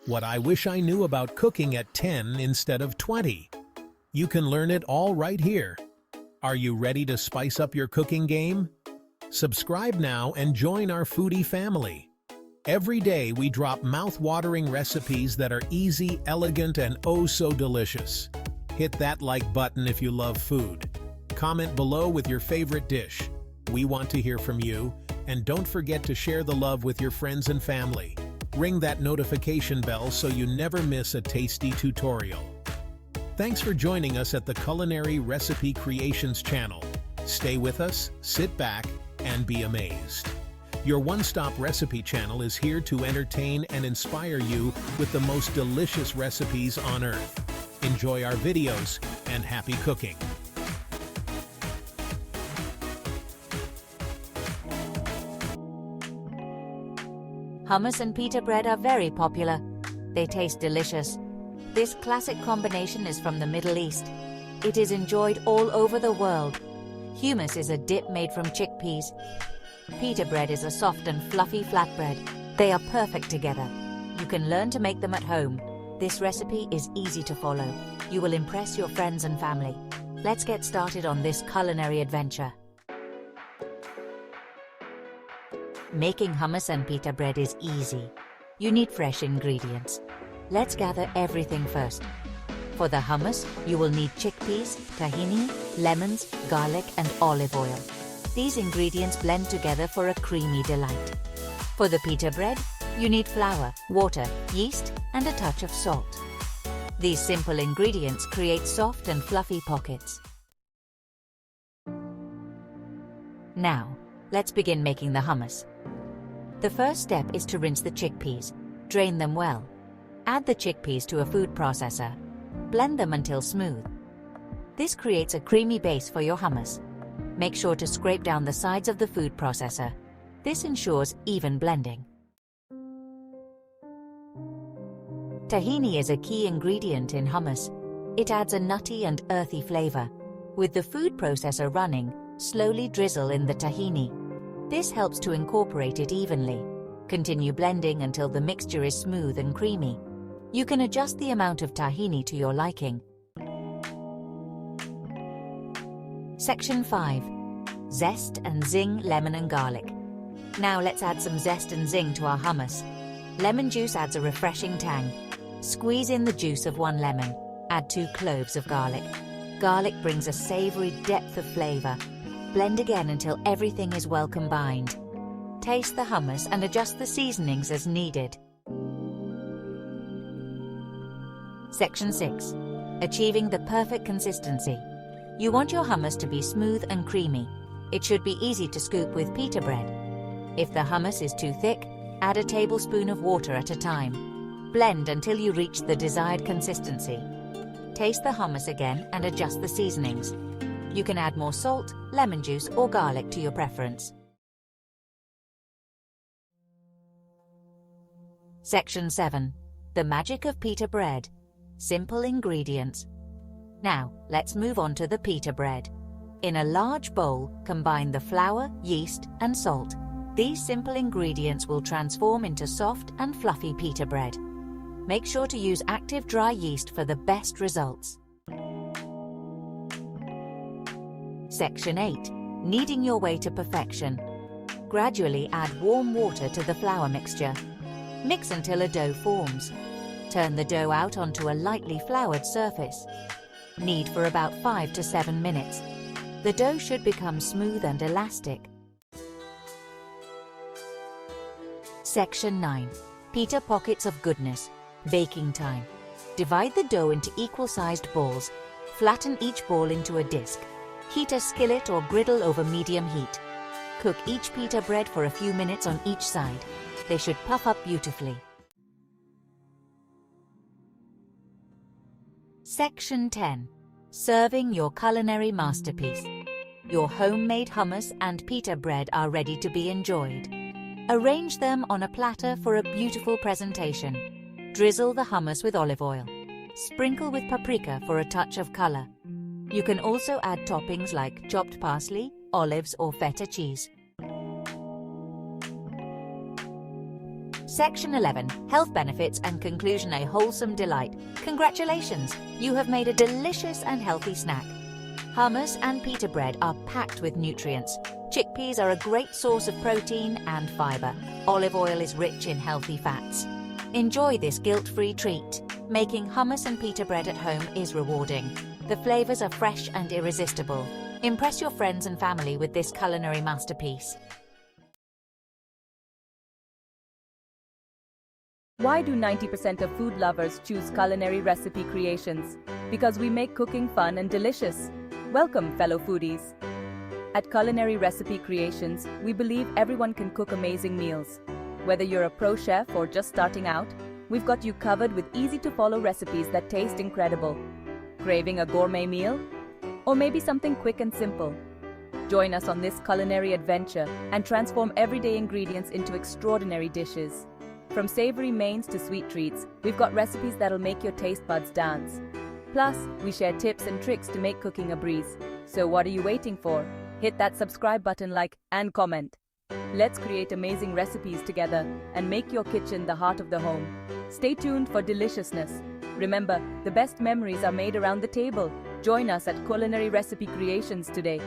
What I wish I knew about cooking at 10 instead of 20. You can learn it all right here. Are you ready to spice up your cooking game? Subscribe now and join our foodie family. Every day we drop mouth-watering recipes that are easy, elegant, and oh so delicious. Hit that like button if you love food. Comment below with your favorite dish. We want to hear from you, and don't forget to share the love with your friends and family. Ring that notification bell so you never miss a tasty tutorial. Thanks for joining us at the Culinary Recipe Creations channel. Stay with us, sit back, and be amazed. Your one-stop recipe channel is here to entertain and inspire you with the most delicious recipes on earth. Enjoy our videos and happy cooking. Hummus and pita bread are very popular. They taste delicious. This classic combination is from the Middle East. It is enjoyed all over the world. Hummus is a dip made from chickpeas. Pita bread is a soft and fluffy flatbread. They are perfect together. You can learn to make them at home. This recipe is easy to follow. You will impress your friends and family. Let's get started on this culinary adventure. Making hummus and pita bread is easy. You need fresh ingredients. Let's gather everything first. For the hummus, you will need chickpeas, tahini, lemons, garlic, and olive oil. These ingredients blend together for a creamy delight. For the pita bread, you need flour, water, yeast, and a touch of salt. These simple ingredients create soft and fluffy pockets. Now, let's begin making the hummus. The first step is to rinse the chickpeas. Drain them well. Add the chickpeas to a food processor. Blend them until smooth. This creates a creamy base for your hummus. Make sure to scrape down the sides of the food processor. This ensures even blending. Tahini is a key ingredient in hummus. It adds a nutty and earthy flavor. With the food processor running, slowly drizzle in the tahini. This helps to incorporate it evenly. Continue blending until the mixture is smooth and creamy. You can adjust the amount of tahini to your liking. Section 5. Zest and zing lemon and garlic. Now let's add some zest and zing to our hummus. Lemon juice adds a refreshing tang. Squeeze in the juice of 1 lemon. Add 2 cloves of garlic. Garlic brings a savory depth of flavor. Blend again until everything is well combined. Taste the hummus and adjust the seasonings as needed. Section 6. Achieving the perfect consistency. You want your hummus to be smooth and creamy. It should be easy to scoop with pita bread. If the hummus is too thick, add a tablespoon of water at a time. Blend until you reach the desired consistency. Taste the hummus again and adjust the seasonings. You can add more salt, lemon juice, or garlic to your preference. Section 7. The magic of pita bread. Simple ingredients. Now, let's move on to the pita bread. In a large bowl, combine the flour, yeast, and salt. These simple ingredients will transform into soft and fluffy pita bread. Make sure to use active dry yeast for the best results. Section 8. Kneading your way to perfection. Gradually add warm water to the flour mixture. Mix until a dough forms. Turn the dough out onto a lightly floured surface. Knead for about 5 to 7 minutes. The dough should become smooth and elastic. Section 9. Pita pockets of goodness. Baking time. Divide the dough into equal-sized balls. Flatten each ball into a disc. Heat a skillet or griddle over medium heat. Cook each pita bread for a few minutes on each side. They should puff up beautifully. Section 10. Serving your culinary masterpiece. Your homemade hummus and pita bread are ready to be enjoyed. Arrange them on a platter for a beautiful presentation. Drizzle the hummus with olive oil. Sprinkle with paprika for a touch of color. You can also add toppings like chopped parsley, olives, or feta cheese. Section 11. Health benefits and conclusion: a wholesome delight. Congratulations! You have made a delicious and healthy snack. Hummus and pita bread are packed with nutrients. Chickpeas are a great source of protein and fiber. Olive oil is rich in healthy fats. Enjoy this guilt-free treat. Making hummus and pita bread at home is rewarding. The flavors are fresh and irresistible. Impress your friends and family with this culinary masterpiece. Why do 90% of food lovers choose Culinary Recipe Creations? Because we make cooking fun and delicious. Welcome, fellow foodies. At Culinary Recipe Creations, we believe everyone can cook amazing meals. Whether you're a pro chef or just starting out, we've got you covered with easy-to-follow recipes that taste incredible. Craving a gourmet meal? Or maybe something quick and simple? Join us on this culinary adventure and transform everyday ingredients into extraordinary dishes. From savory mains to sweet treats, we've got recipes that'll make your taste buds dance. Plus, we share tips and tricks to make cooking a breeze. So what are you waiting for? Hit that subscribe button, like, and comment. Let's create amazing recipes together and make your kitchen the heart of the home. Stay tuned for deliciousness. Remember, the best memories are made around the table. Join us at Culinary Recipe Creations today.